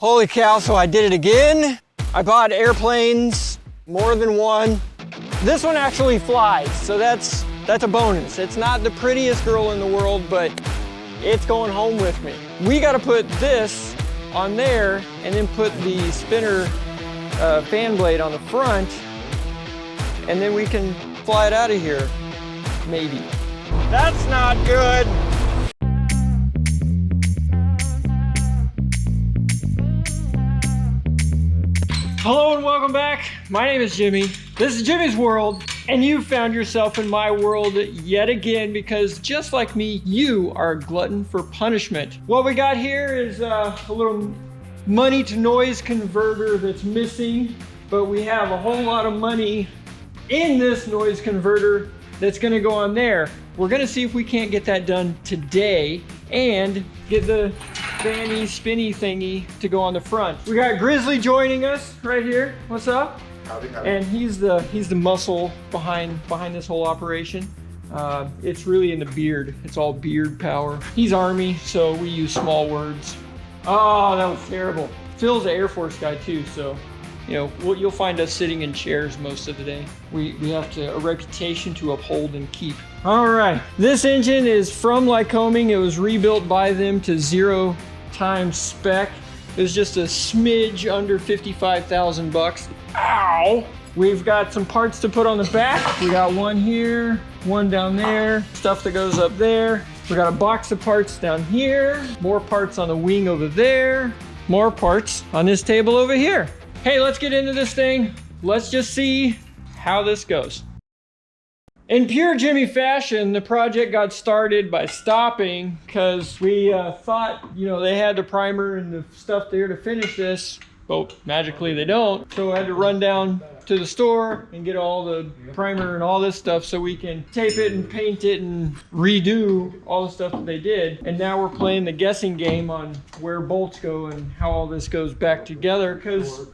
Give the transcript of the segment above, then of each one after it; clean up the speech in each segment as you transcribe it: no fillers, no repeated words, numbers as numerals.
Holy cow, so I did it again. I bought airplanes, more than one. This one actually flies, so that's a bonus. It's not the prettiest girl in the world, but it's going home with me. We gotta put this on there and then put the spinner fan blade on the front, and then we can fly it out of here, maybe. That's not good. Hello and welcome back. My name is Jimmy. This is Jimmy's World, and you found yourself in my world yet again because just like me, you are a glutton for punishment. What we got here is a little money to noise converter that's missing, but we have a whole lot of money in this noise converter that's gonna go on there. We're gonna see if we can't get that done today and get the fanny spinny thingy to go on the front. We got Grizzly joining us right here. What's up? Howdy, howdy. And he's the muscle behind this whole operation. It's really in the beard. It's all beard power. He's Army, so we use small words. Oh, that was terrible. Phil's an Air Force guy too, so you know you'll find us sitting in chairs most of the day. We have a reputation to uphold and keep. All right, this engine is from Lycoming. It was rebuilt by them to 0 times spec. It was just a smidge under 55,000 bucks. Ow! We've got some parts to put on the back. We got one here, one down there, stuff that goes up there. We got a box of parts down here, more parts on the wing over there, more parts on this table over here. Hey, let's get into this thing. Let's just see how this goes. In pure Jimmy fashion, the project got started by stopping because we thought, they had the primer and the stuff there to finish this. Well, magically they don't. So I had to run down to the store and get all the primer and all this stuff so we can tape it and paint it and redo all the stuff that they did. And now we're playing the guessing game on where bolts go and how all this goes back together because,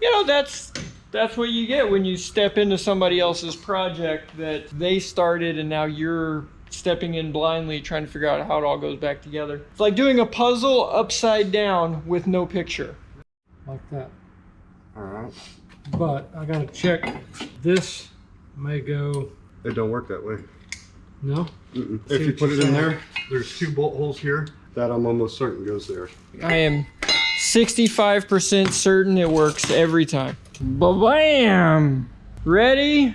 that's what you get when you step into somebody else's project that they started and now you're stepping in blindly trying to figure out how it all goes back together. It's like doing a puzzle upside down with no picture. Like that. All right. But I gotta check. This may go. It don't work that way. No? Mm-mm. If you put it in there, there's 2 bolt holes here. That I'm almost certain goes there. I am 65% certain it works every time. Ba-bam! Ready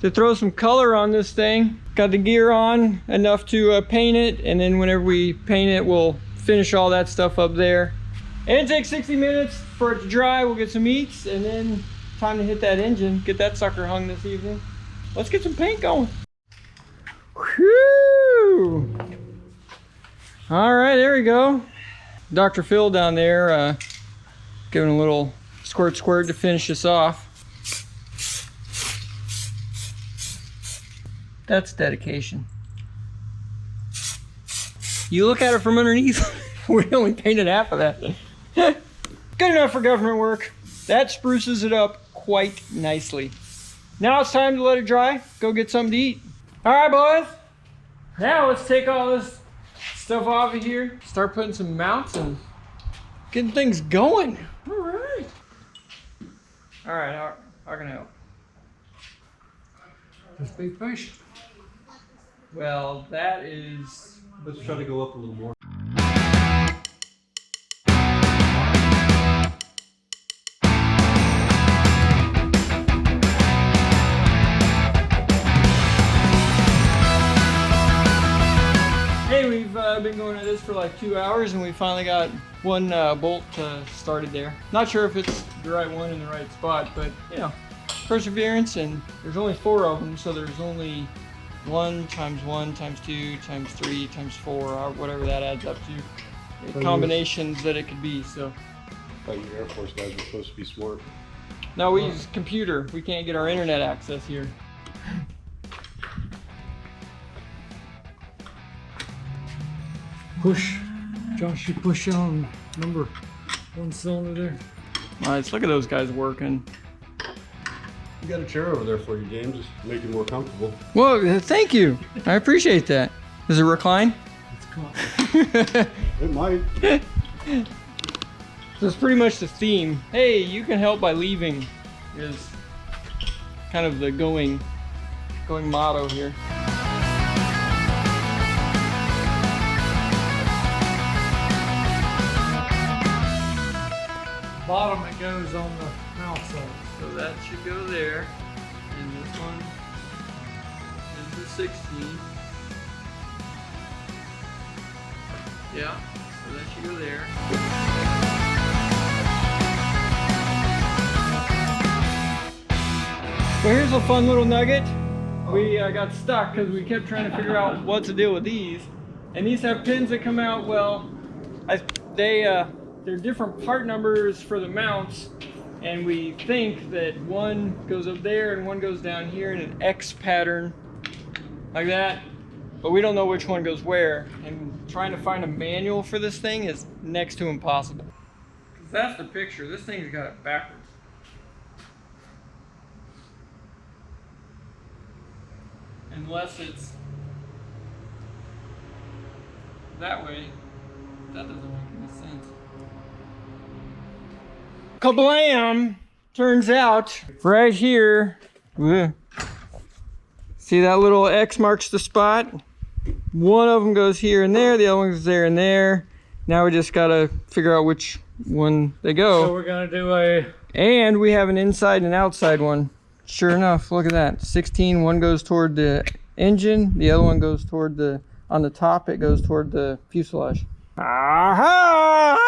to throw some color on this thing. Got the gear on enough to paint it, and then whenever we paint it, we'll finish all that stuff up there. And it takes 60 minutes for it to dry. We'll get some eats, and then time to hit that engine, get that sucker hung this evening. Let's get some paint going. Whew! All right, there we go. Dr. Phil down there giving a little squirt to finish this off. That's dedication. You look at it from underneath, we only painted half of that. Good enough for government work. That spruces it up quite nicely. Now it's time to let it dry, go get something to eat. All right, boys. Now let's take all this stuff off of here, start putting some mounts and getting things going. All right. All right, how can I help? Just be patient. Well, that is... Let's try to go up a little more. Hey, we've been going at this for like 2 hours and we finally got one bolt started there. Not sure if it's the right one in the right spot, but perseverance, and there's only 4 of them, so there's only 1 times 1 times 2 times 3 times 4, or whatever that adds up to. The combinations that it could be, so. I thought you Air Force guys were supposed to be smart. No, we use computer. We can't get our internet access here. Push. Josh, you push on number 1 cylinder there. All right, let's look at those guys working. You got a chair over there for you, James. Just make you more comfortable. Well, thank you. I appreciate that. Does it recline? It's comfortable. It might. So it's pretty much the theme. Hey, you can help by leaving is kind of the going motto here. Bottom it goes on the mouth side. So that should go there. And this one is the 16. Yeah, so that should go there. So here's a fun little nugget. We got stuck because we kept trying to figure out what to do with these. And these have pins that come out, well, they're different part numbers for the mounts. And we think that one goes up there and one goes down here in an X pattern like that. But we don't know which one goes where. And trying to find a manual for this thing is next to impossible. 'Cause that's the picture. This thing's got it backwards. Unless it's that way. That doesn't make any sense. Kablam! Turns out, right here, see that little X marks the spot? One of them goes here and there, the other one goes there and there. Now we just gotta figure out which one they go. So we're gonna do a... And we have an inside and outside one. Sure enough, look at that. 16, one goes toward the engine, the other one goes toward the, on the top it goes toward the fuselage. Aha!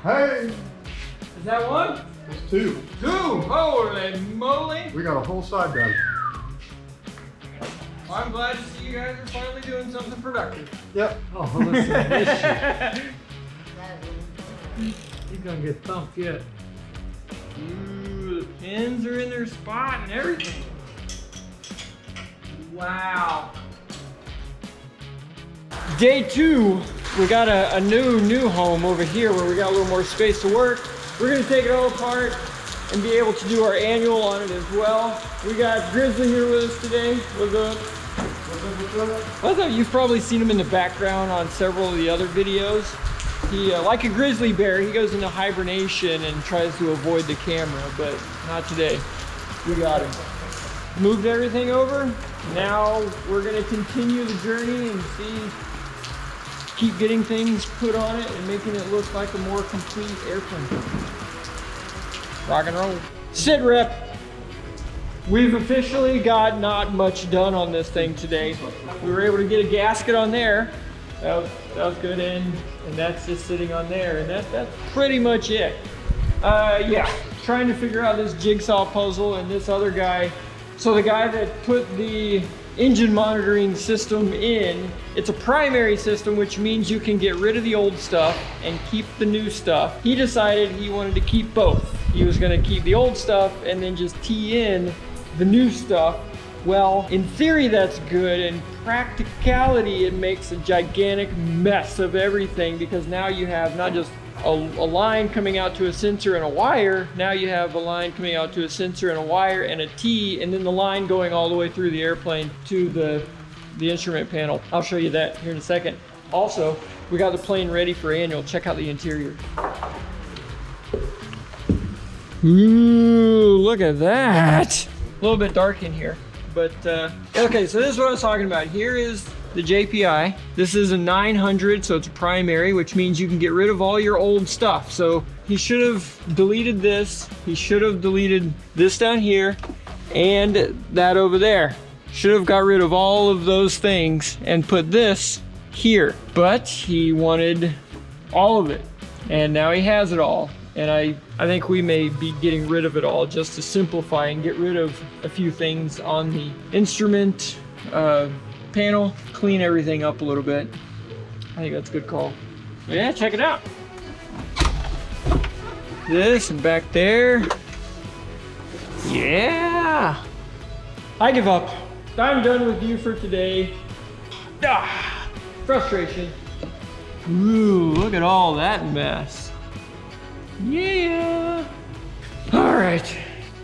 Hey, Is that one? it's two. Two! Holy moly! We got a whole side done. Well, I'm glad to see you guys are finally doing something productive. Yep. Oh, listen to this shit. He's gonna get thumped yet. Ooh, the pins are in their spot and everything. Wow. Day two, we got a new home over here where we got a little more space to work. We're gonna take it all apart and be able to do our annual on it as well. We got Grizzly here with us today. What's up? What's up? You've probably seen him in the background on several of the other videos. He, like a grizzly bear, he goes into hibernation and tries to avoid the camera, but not today. We got him. Moved everything over. Now we're gonna continue the journey and keep getting things put on it and making it look like a more complete airplane. Rock and roll. Sit rep. We've officially got not much done on this thing today. We were able to get a gasket on there. That was good, and that's just sitting on there, and that's pretty much it. Yeah, trying to figure out this jigsaw puzzle and this other guy. So the guy that put the engine monitoring system in, it's a primary system, which means you can get rid of the old stuff and keep the new stuff. He decided he wanted to keep both. He was gonna keep the old stuff and then just tee in the new stuff. Well, in theory that's good. In practicality, it makes a gigantic mess of everything, because now you have not just a line coming out to a sensor and a wire, now you have a line coming out to a sensor and a wire and a T, and then the line going all the way through the airplane to the instrument panel. I'll show you that here in a second. Also, we got the plane ready for annual. Check out the interior. Ooh, look at that. A little bit dark in here, but okay, so this is what I was talking about. Here is the JPI. This is a 900, so it's a primary, which means you can get rid of all your old stuff. So he should have deleted this. He should have deleted this down here and that over there. Should have got rid of all of those things and put this here, but he wanted all of it, and now he has it all. And I think we may be getting rid of it all just to simplify and get rid of a few things on the instrument panel, clean everything up a little bit. I think that's a good call. But yeah, check it out. This and back there. Yeah. I give up. I'm done with you for today. Frustration. Ooh, look at all that mess. Yeah. All right.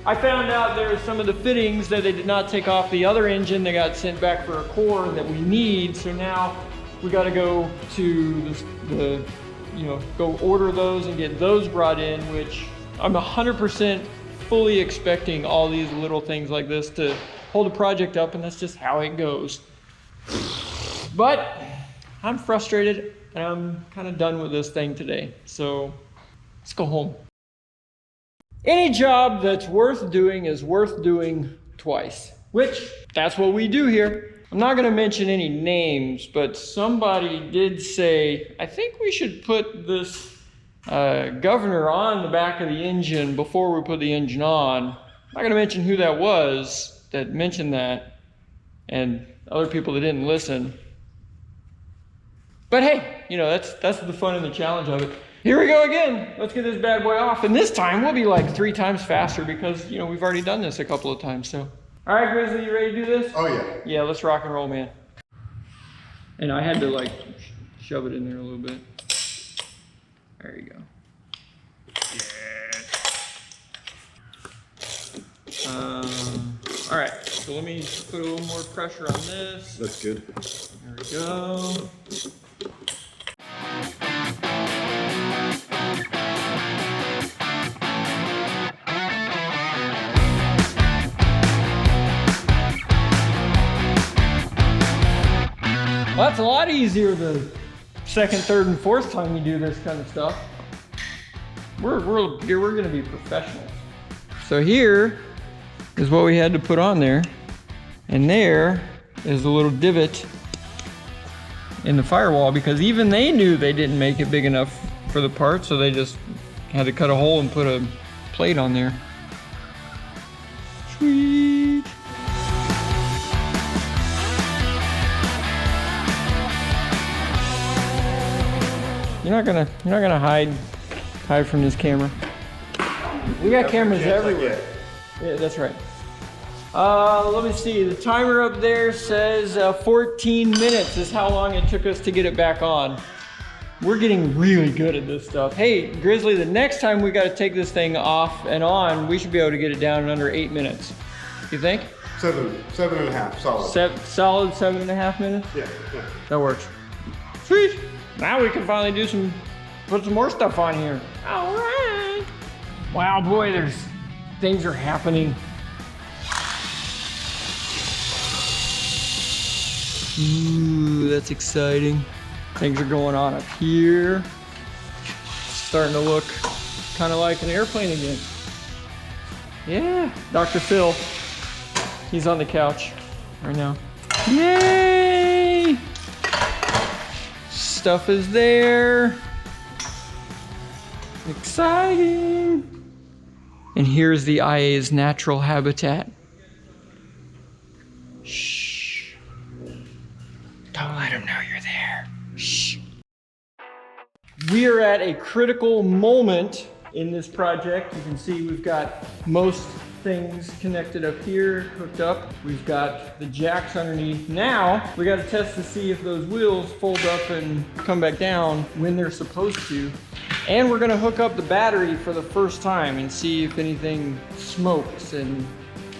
I found out there's some of the fittings that they did not take off the other engine. They got sent back for a core that we need. So now we got to go to go order those and get those brought in, which I'm 100% fully expecting all these little things like this to hold a project up, and that's just how it goes. But I'm frustrated and I'm kind of done with this thing today. So let's go home. Any job that's worth doing is worth doing twice, which that's what we do here. I'm not going to mention any names, but somebody did say, I think we should put this governor on the back of the engine before we put the engine on. I'm not going to mention who that was that mentioned that, and other people that didn't listen. But hey, that's the fun and the challenge of it. Here we go again. Let's get this bad boy off. And this time we'll be like 3 times faster because, we've already done this a couple of times. So, all right, Grizzly, you ready to do this? Oh, yeah. Yeah, let's rock and roll, man. And I had to shove it in there a little bit. There you go. All right, so let me put a little more pressure on this. That's good. There we go. Well, that's a lot easier the second, third, and fourth time you do this kind of stuff. We're gonna be professionals. So here is what we had to put on there. And there is a little divot in the firewall because even they knew they didn't make it big enough for the part, so they just had to cut a hole and put a plate on there. Sweet. You're not gonna hide from this camera. We got cameras everywhere. Yeah, that's right. Let me see. The timer up there says 14 minutes is how long it took us to get it back on. We're getting really good at this stuff. Hey, Grizzly, the next time we got to take this thing off and on, we should be able to get it down in under 8 minutes. You think? 7.5, solid. Solid 7.5 minutes? Yeah. That works. Sweet. Now we can finally put some more stuff on here. All right. Wow, boy, things are happening. Ooh, that's exciting. Things are going on up here. Starting to look kind of like an airplane again. Yeah, Dr. Phil. He's on the couch right now. Yay! Stuff is there. Exciting. And here's the IA's natural habitat. Shh. Don't let them know you're there. Shh. We are at a critical moment in this project. You can see we've got most things connected up here, hooked up. We've got the jacks underneath. Now, we got to test to see if those wheels fold up and come back down when they're supposed to. And we're gonna hook up the battery for the first time and see if anything smokes and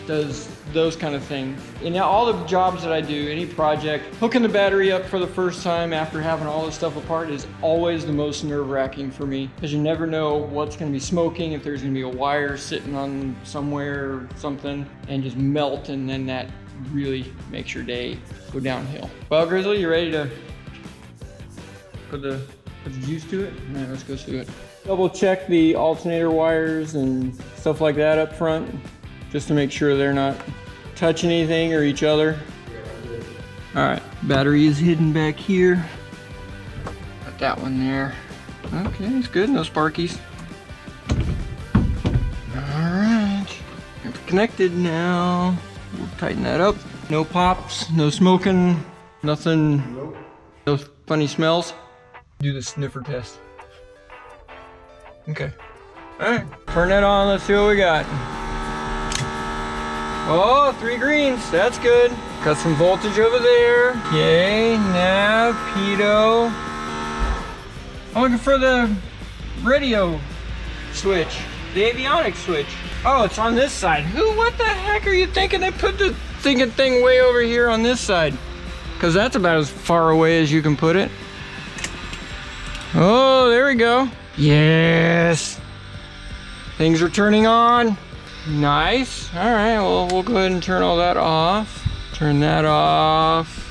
does those kind of things. In all the jobs that I do, any project, hooking the battery up for the first time after having all this stuff apart is always the most nerve-wracking for me, because you never know what's gonna be smoking, if there's gonna be a wire sitting on somewhere or something and just melt, and then that really makes your day go downhill. Well, Grizzly, you ready to put the juice to it? All right, let's go through it. Double check the alternator wires and stuff like that up front, just to make sure they're not touching anything or each other. All right, battery is hidden back here. Got that one there. Okay, it's good, no sparkies. All right, connected now. We'll tighten that up. No pops, no smoking, nothing, Nope. no funny smells. Do the sniffer test. Okay. All right, turn that on, let's see what we got. Oh, 3 greens, that's good. Got some voltage over there. Yay, nav, pitot. I'm looking for the radio switch, the avionics switch. Oh, it's on this side. What the heck are you thinking? They put the thinking thing way over here on this side. Because that's about as far away as you can put it. Oh, there we go. Yes. Things are turning on. Nice. All right, well, we'll go ahead and turn all that off. Turn that off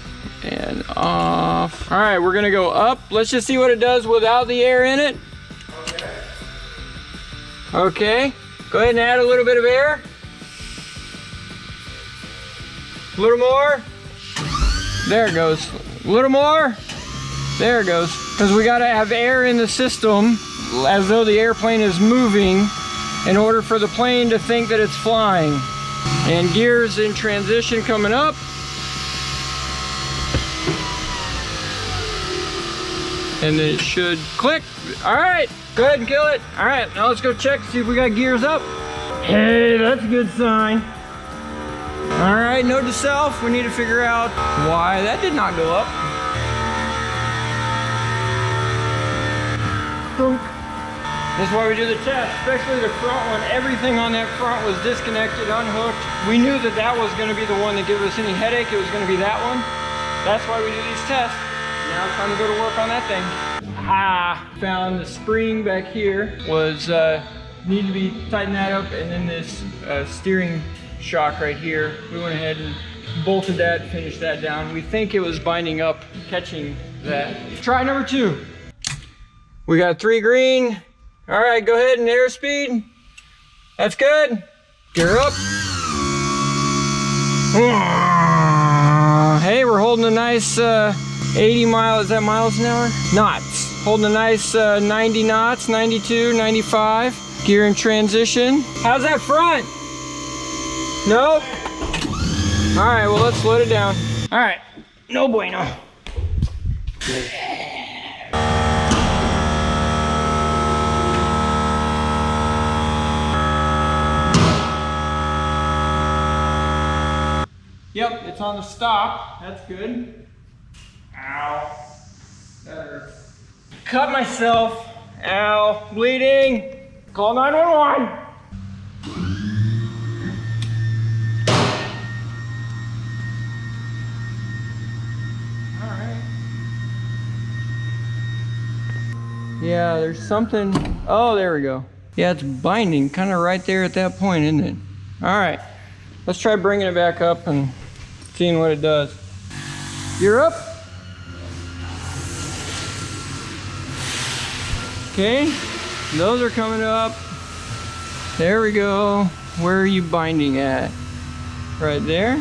and off. All right, we're gonna go up. Let's just see what it does without the air in it. Okay, go ahead and add a little bit of air. A little more. There it goes. A little more. There it goes. Because we gotta have air in the system as though the airplane is moving in order for the plane to think that it's flying. And gears in transition coming up. And then it should click. All right, go ahead and kill it. All right, now let's go check, see if we got gears up. Hey, that's a good sign. All right, note to self, we need to figure out why that did not go up. Boom. That's why we do the test, especially the front one. Everything on that front was disconnected, unhooked. We knew that that was gonna be the one that gave us any headache. It was gonna be that one. That's why we do these tests. Now it's time to go to work on that thing. Found the spring back here. Was need to be tighten that up, and then this steering shock right here. We went ahead and bolted that, finished that down. We think it was binding up, catching that. Try number 2. We got 3 green. All right, go ahead and airspeed. That's good. Gear up. Hey, we're holding a nice 80 miles, is that miles an hour? Knots. Holding a nice 90 knots, 92, 95. Gear in transition. How's that front? No? All right, well, let's slow it down. All right, no bueno. Yep, it's on the stop. That's good. Ow. That hurts. Cut myself. Ow. Bleeding. Call 911. Alright. Yeah, there's something. Oh, there we go. Yeah, it's binding kind of right there at that point, isn't it? Alright. Let's try bringing it back up and seeing what it does. You're up. Okay, those are coming up. There we go. Where are you binding at? Right there.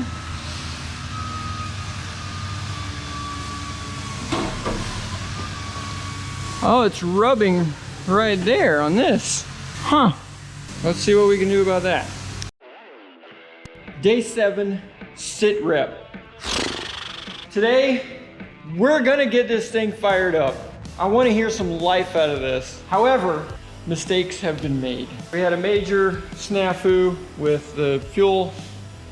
Oh, it's rubbing right there on this. Huh. Let's see what we can do about that. Day 7, sit rep. Today, we're gonna get this thing fired up. I wanna hear some life out of this. However, mistakes have been made. We had a major snafu with the fuel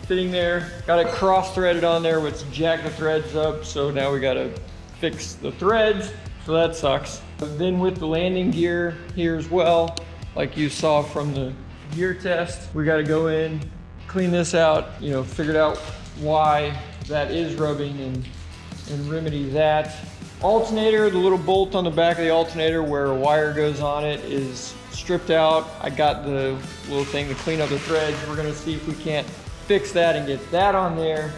sitting there. Got it cross-threaded on there, which jacked the threads up, so now we gotta fix the threads, so that sucks. Then with the landing gear here as well, like you saw from the gear test, we gotta go in, clean this out, you know, figured out why that is rubbing and remedy that. Alternator, the little bolt on the back of the alternator where a wire goes on it is stripped out. I got the little thing to clean up the threads. We're gonna see if we can't fix that and get that on there.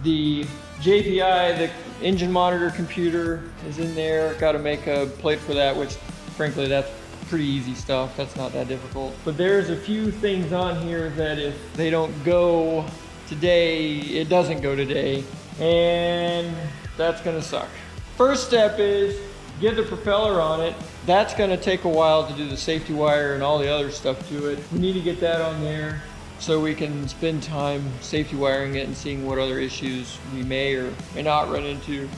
The JPI, the engine monitor computer is in there. Got to make a plate for that, which frankly, that's pretty easy stuff. That's not that difficult. But there's a few things on here that if they don't go today, it doesn't go today. And that's gonna suck. First step is get the propeller on it. That's gonna take a while to do the safety wire and all the other stuff to it. We need to get that on there so we can spend time safety wiring it and seeing what other issues we may or may not run into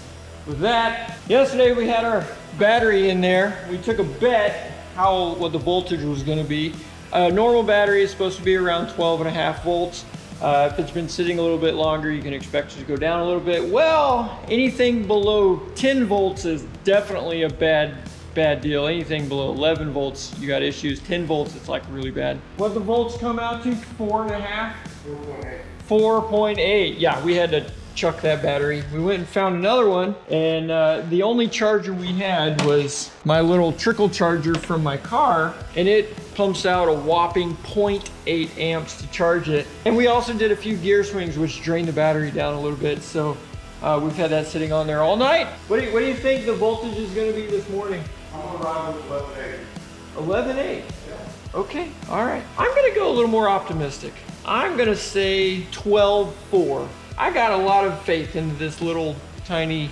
with that. Yesterday we had our battery in there. We took a bet what the voltage was gonna be. A normal battery is supposed to be around 12.5 volts. If it's been sitting a little bit longer, you can expect it to go down a little bit. Well, anything below 10 volts is definitely a bad bad deal. Anything below 11 volts, you got issues. 10 volts, it's like really bad. What the volts come out to? 4.5? 4.8. 4.8. Yeah, we had to chuck that battery. We went and found another one, and the only charger we had was my little trickle charger from my car, and it pumps out a whopping 0.8 amps to charge it. And we also did a few gear swings, which drained the battery down a little bit. So we've had that sitting on there all night. What do you think the voltage is going to be this morning? I'm gonna ride with 11.8. 11.8. Yeah. Okay, all right. I'm going to go a little more optimistic. I'm going to say 12.4. I got a lot of faith in this little tiny,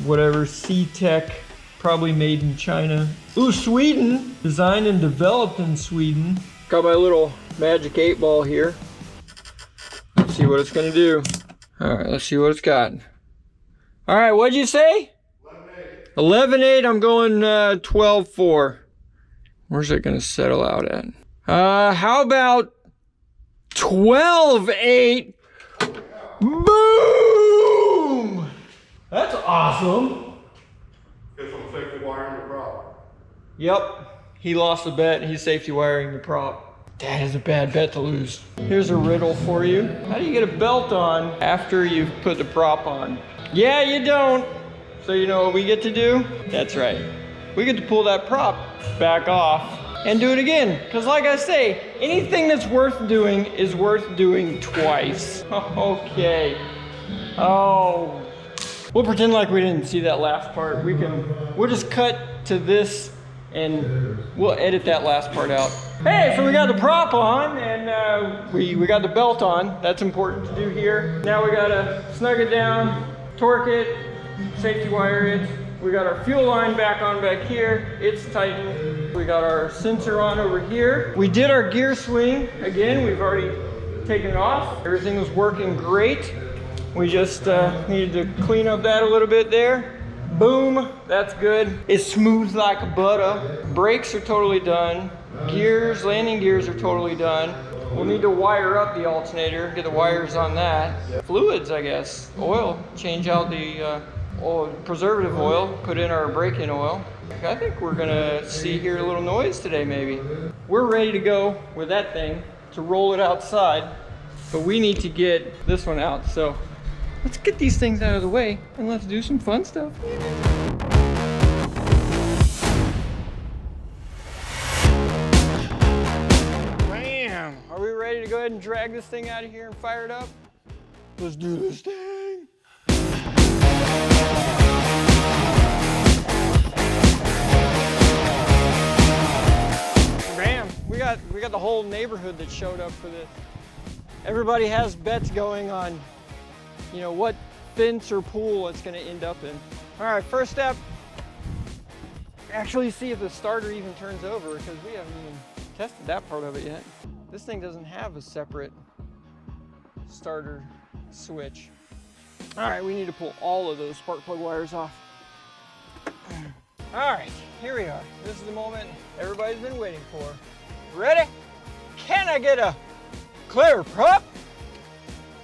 whatever, C-Tech, probably made in China. Ooh, Sweden, designed and developed in Sweden. Got my little magic 8-ball here. Let's see what it's gonna do. All right, let's see what it's got. All right, what'd you say? 11.8. 11.8, I'm going 12.4. Where's it gonna settle out at? How about 12.8? Boom! That's awesome. Get some safety wire in the prop. Yep, he lost a bet. He's safety wiring the prop. That is a bad bet to lose. Here's a riddle for you. How do you get a belt on after you've put the prop on? Yeah, you don't. So you know what we get to do? That's right. We get to pull that prop back off and do it again. Because like I say, anything that's worth doing is worth doing twice. Okay. Oh. We'll pretend like we didn't see that last part. We'll just cut to this and we'll edit that last part out. Hey, so we got the prop on and we got the belt on. That's important to do here. Now we gotta snug it down, torque it, safety wire it. We got our fuel line back on back here. It's tightened. We got our sensor on over here. We did our gear swing. Again, we've already taken it off. Everything was working great. We just needed to clean up that a little bit there. Boom, that's good. It's smooth like butter. Brakes are totally done. Gears, landing gears are totally done. We'll need to wire up the alternator, get the wires on that. Fluids, I guess. Oil, change out the preservative oil, put in our brake-in oil. I think we're gonna hear a little noise today maybe. We're ready to go with that thing to roll it outside, but we need to get this one out. So let's get these things out of the way and let's do some fun stuff. Bam! Are we ready to go ahead and drag this thing out of here and fire it up? Let's do this thing. Bam! We got the whole neighborhood that showed up for this. Everybody has bets going on, you know, what fence or pool it's going to end up in. All right, first step, actually see if the starter even turns over because we haven't even tested that part of it yet. This thing doesn't have a separate starter switch. All right, we need to pull all of those spark plug wires off. All right, here we are. This is the moment everybody's been waiting for. Ready? Can I get a clear prop?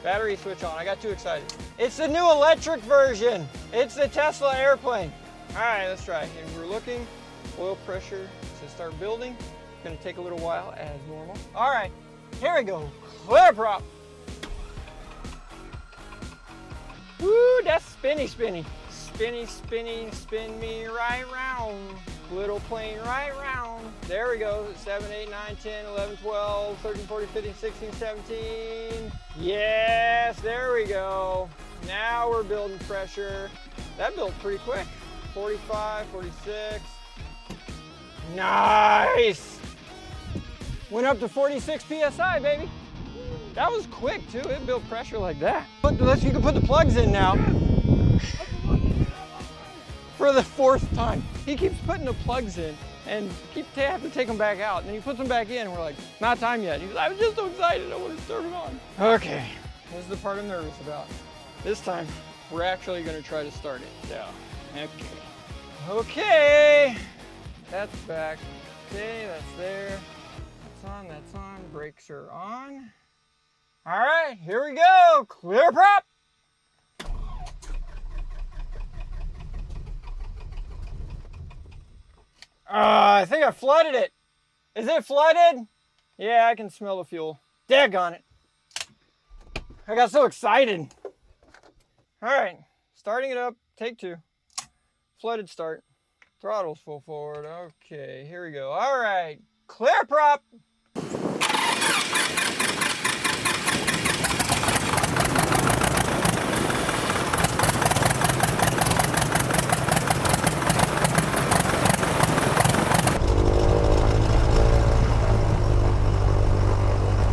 Battery switch on. I got too excited. It's the new electric version. It's the Tesla airplane. All right, let's try. And we're looking. Oil pressure to start building. It's gonna take a little while as normal. All right, here we go. Clear prop. Woo, that's spinny, spinny. Spinny, spinny, spin me right round. Little plane right round. There we go. 7, 8, 9, 10, 11, 12, 13, 14, 15, 16, 17. Yes, there we go. Now we're building pressure. That built pretty quick. 45, 46. Nice. Went up to 46 PSI, baby. That was quick too. It built pressure like that. You can put the plugs in now. For the 4th time. He keeps putting the plugs in and have to take them back out. And then he puts them back in and we're like, not time yet. He goes, I was just so excited, I want to start it on. Okay, this is the part I'm nervous about. This time, we're actually gonna try to start it. So, okay. That's back. Okay, that's there. That's on, brakes are on. All right, here we go, clear prop. I think I flooded it. Is it flooded? Yeah, I can smell the fuel. Daggone it. I got so excited. All right, starting it up, take 2. Flooded start. Throttle's full forward. Okay, here we go. All right, clear prop.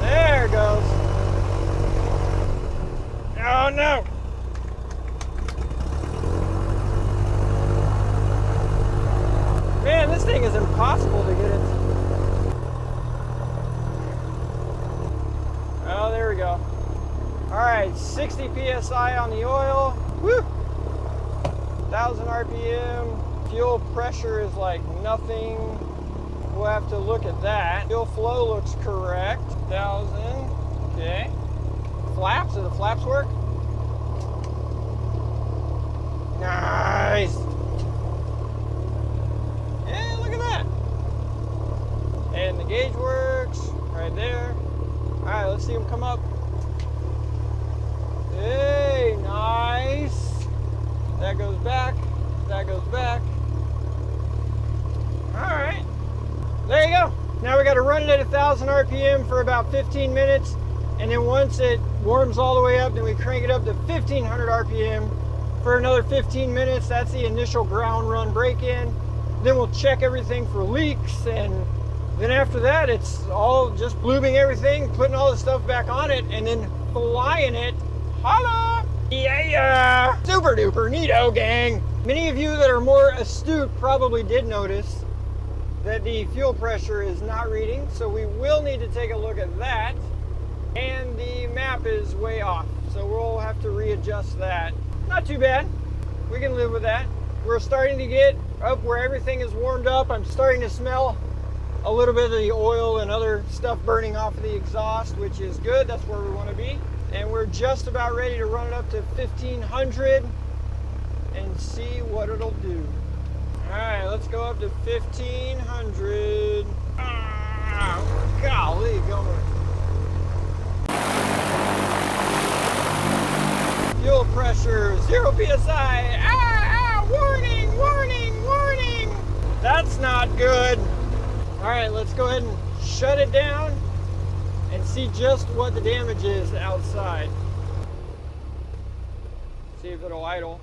There it goes. Oh no. Man, this thing is impossible to get it. Oh, there we go. All right, 60 PSI on the oil. Woo! 1,000 RPM. Fuel pressure is like nothing. We'll have to look at that. Fuel flow looks correct. 1,000. Okay. Flaps, do the flaps work? Nice. Yeah, look at that. And the gauge works right there. All right, let's see them come up. Hey, nice. That goes back. That goes back. All right. There you go. Now we got to run it at 1,000 RPM for about 15 minutes. And then once it warms all the way up, then we crank it up to 1,500 RPM for another 15 minutes. That's the initial ground run break-in. Then we'll check everything for leaks, and then after that, it's all just lubing everything, putting all the stuff back on it, and then flying it. Holla! Yeah! Super duper neato, gang! Many of you that are more astute probably did notice that the fuel pressure is not reading, so we will need to take a look at that. And the map is way off, so we'll have to readjust that. Not too bad. We can live with that. We're starting to get up where everything is warmed up. I'm starting to smell a little bit of the oil and other stuff burning off of the exhaust, which is good. That's where we want to be. And we're just about ready to run it up to 1,500 and see what it'll do. All right, let's go up to 1,500. Oh, golly, going. Fuel pressure, 0 PSI. Warning, warning, warning. That's not good. All right, let's go ahead and shut it down and see just what the damage is outside. See if it'll idle.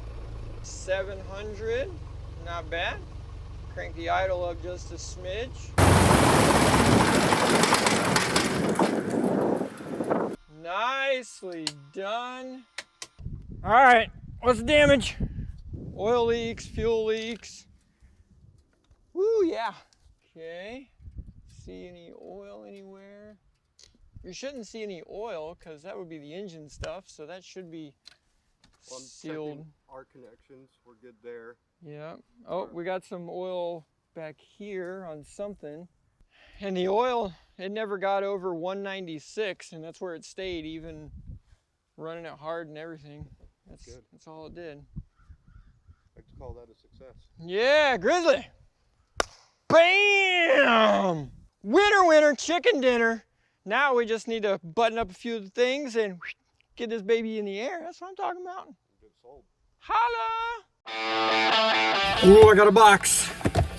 700, not bad. Crank the idle up just a smidge. Nicely done. All right, what's the damage? Oil leaks, fuel leaks. Woo, yeah. Okay. See any oil anywhere? You shouldn't see any oil because that would be the engine stuff, so that should be sealed. Our connections, we're good there. Yeah. Oh, we got some oil back here on something. And the oil, it never got over 196, and that's where it stayed, even running it hard and everything. That's good. That's all it did. I like to call that a success. Yeah, Grizzly. Bam! Winner, winner, chicken dinner. Now we just need to button up a few of the things and get this baby in the air. That's what I'm talking about. Good sold. Holla! Oh, I got a box.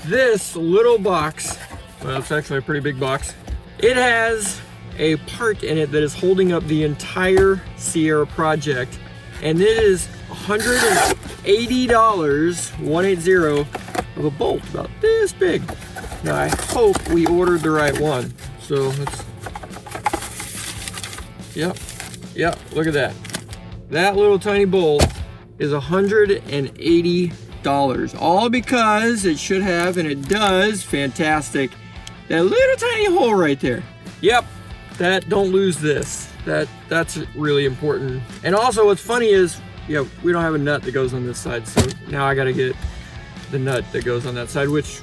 This little box, well, it's actually a pretty big box. It has a part in it that is holding up the entire Sierra project. And it is $180, 180, of a bolt about this big. Now I hope we ordered the right one. So let's, yep, look at that. That little tiny bolt is $180. All because it should have, and it does, fantastic, that little tiny hole right there. Yep, that, don't lose this. That's really important. And also what's funny is, yeah, we don't have a nut that goes on this side, so now I gotta get the nut that goes on that side, which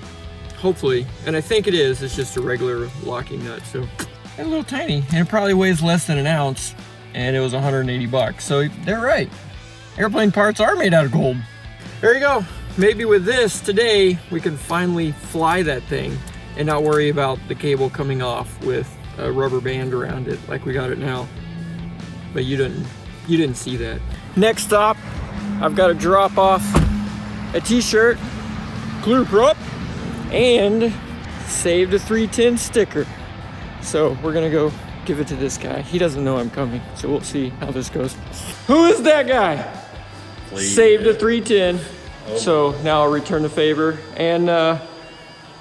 hopefully, and I think it is, it's just a regular locking nut. So a little tiny, and it probably weighs less than an ounce, and it was 180 bucks. So they're right. Airplane parts are made out of gold. There you go. maybe with this today, we can finally fly that thing and not worry about the cable coming off with a rubber band around it like we got it now. But you didn't see that. Next stop, I've got to drop off a t-shirt, clear prop, and save the 310 sticker. So we're gonna go give it to this guy. He doesn't know I'm coming, so we'll see how this goes. Who is that guy? Saved the 310. Oh. So now I'll return the favor. And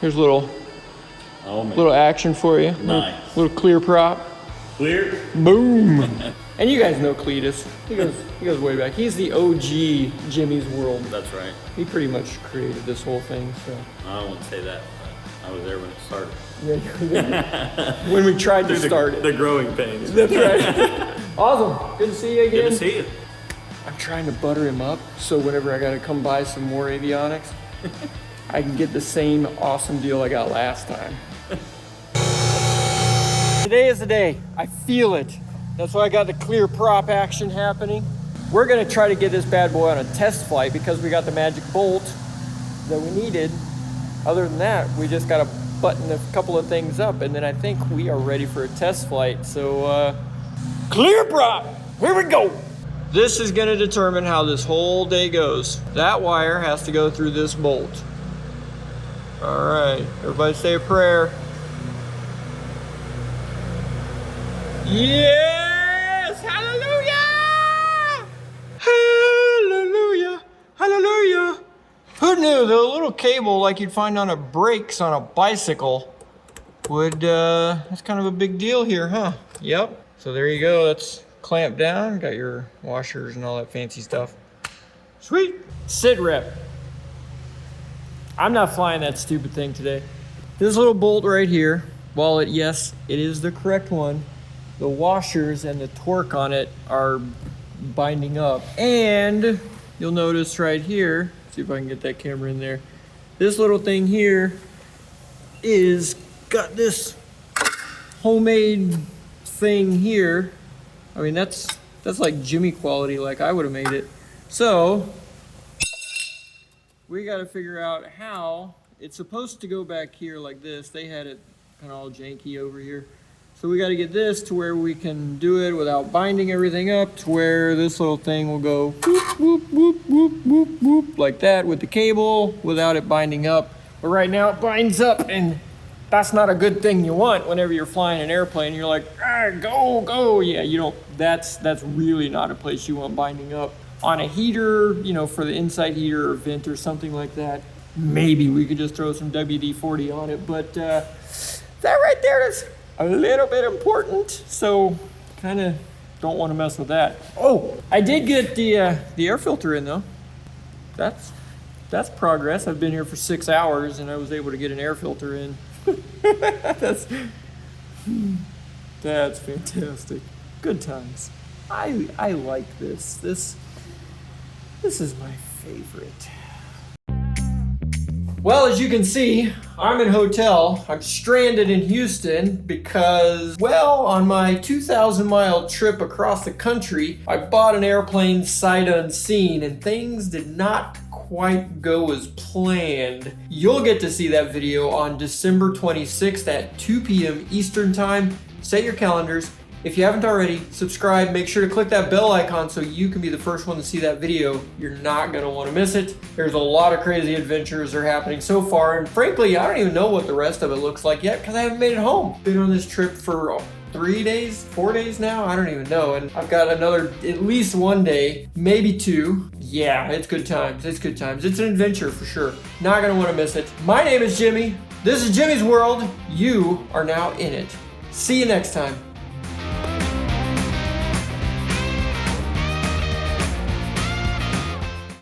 here's a little action for you. Nice. Little clear prop. Clear? Boom. And you guys know Cletus. He goes way back. He's the OG Jimmy's World. That's right. He pretty much created this whole thing, so. I wouldn't say that, but I was there when it started. Yeah, when we tried to start it. The growing pains. That's right. Awesome. Good to see you again. Good to see you. I'm trying to butter him up, so whenever I gotta come buy some more avionics, I can get the same awesome deal I got last time. Today is the day. I feel it. That's why I got the clear prop action happening. We're gonna try to get this bad boy on a test flight because we got the magic bolt that we needed. Other than that, we just gotta button a couple of things up, and then I think we are ready for a test flight. So, clear prop, here we go. This is gonna determine how this whole day goes. That wire has to go through this bolt. All right, everybody say a prayer. Yes, hallelujah! Hallelujah, hallelujah. Who knew the little cable like you'd find on a brakes on a bicycle would, that's kind of a big deal here, huh? Yep, so there you go, that's clamped down, got your washers and all that fancy stuff. Sweet. Sit rep. I'm not flying that stupid thing today. This little bolt right here, while yes, it is the correct one, the washers and the torque on it are binding up. And you'll notice right here, see if I can get that camera in there. This little thing here is got this homemade thing here. I mean, that's like Jimmy quality, like I would have made it. So we got to figure out how it's supposed to go back here like this. They had it kind of all janky over here. So we got to get this to where we can do it without binding everything up, to where this little thing will go whoop, whoop, whoop, whoop, whoop, whoop, like that with the cable without it binding up. But right now it binds up, and that's not a good thing you want whenever you're flying an airplane. You're like, go, go. Yeah, you don't, that's really not a place you want binding up. On a heater, you know, for the inside heater or vent or something like that, maybe we could just throw some WD-40 on it. But that right there is a little bit important, so kind of don't want to mess with that. Oh, I did get the air filter in though. That's progress. I've been here for 6 hours and I was able to get an air filter in. That's fantastic. Good times. I like this. This is my favorite. Well, as you can see, I'm in hotel. I'm stranded in Houston because, well, on my 2,000-mile trip across the country, I bought an airplane sight unseen and things did not quite go as planned. You'll get to see that video on December 26th at 2 p.m. Eastern Time. Set your calendars. If you haven't already, subscribe. Make sure to click that bell icon so you can be the first one to see that video. You're not gonna want to miss it. There's a lot of crazy adventures that are happening so far, and frankly, I don't even know what the rest of it looks like yet because I haven't made it home. Been on this trip for 3 days, 4 days now? I don't even know, and I've got another at least 1 day, maybe 2. Yeah, it's good times. It's good times. It's an adventure for sure. Not gonna want to miss it. My name is Jimmy. This is Jimmy's World. You are now in it. See you next time.